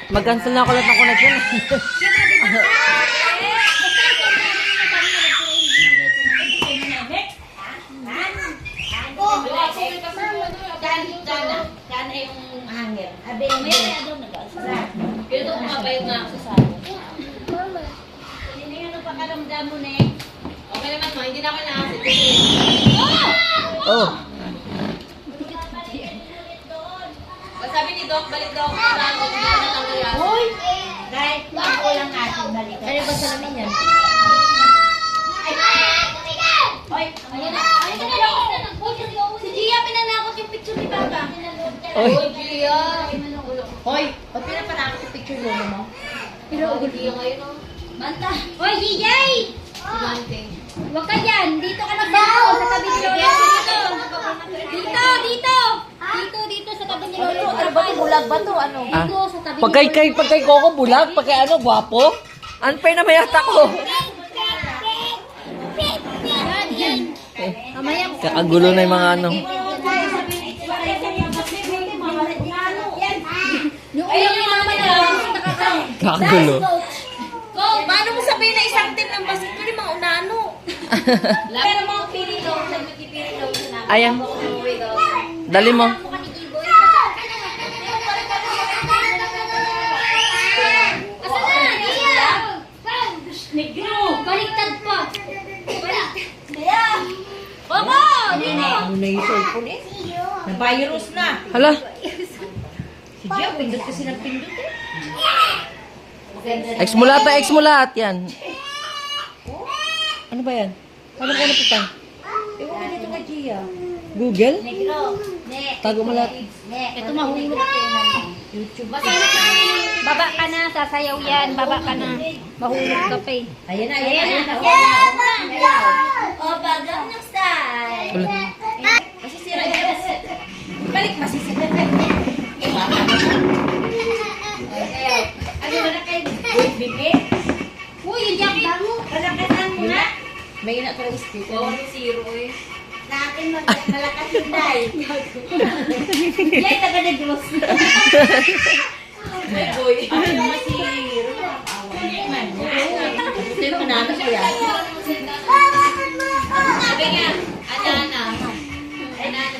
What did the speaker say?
Mag-cancel na ako lahat ng connection. Kana yung hangin. Abi, may ano nag-asara. Pero kung mabayog nga ako sa sala. Mama. Hindi ano pa karamdam mo ne? Okay naman mo, hindi na ako nakasiti. Oh! Sabi ni Doc, balik daw ako sa akin. Hindi na natanggal yan. Uy! Kahit ako lang natin balik. Ano ba salamin yan? Oy! Ayan na! Ayan na! Si Gia, pinanakot yung picture ni Papa. Oy! Oy, Gia! Hoy! Ba't pinapanakot yung picture mo? Pero Gia ngayon, oh. Manta! Hoy, Gijay! Sigante. Huwag ka dyan. Dito ka nagbanto. Sa tabi ni Lolo. Dito. Dito sa tabi ni Lolo. Ano ba ito? Bulag ba ito? Ano? Dito sa tabi Pagkay Coco bulag, pagkay ano, gwapo. Unfair na mayata ko. Yan. Mamaya. Kakagulo na yung mga ano. Yung ulang ni mama na. Kakagulo. Ko, paano mo sabihin na isang team ng basket? Pwede mga unano. Pero mga pili daw, nagpipili daw na. Ayan. Dali mo. Asa na? Iya. Negro. Baliktad pa. Baliktad. Baba! Dito. Ano na yung cellphone eh? Na-virus na. Hala. Si Gia, pindot kasi ng pindot eh. X mo lahat yan. Ano ba yan? Ano ko napitan? Ewan ko dito kay Gia. Google? Negro. Ne. Tago mo lahat. Ito mahulog. YouTube. Baba ka na. Sasayaw yan. Baba ka na. Mahulog ka pa eh. Ayan na, ayan na. O, bagam ng style. Wala. Masisira yan. Balik, masisira. Ano ba na kayo? Wait, bibi? Uy, yung jacket mo. Malakasan mo na? May ina ko lang speaker. Oo, zero eh. Sa akin, malakas yung dahil. Yan, taga-negros. Ay, boy. Ay, masiro. Ito yung manalo ko yan. Sabi nga, ano na. Ano,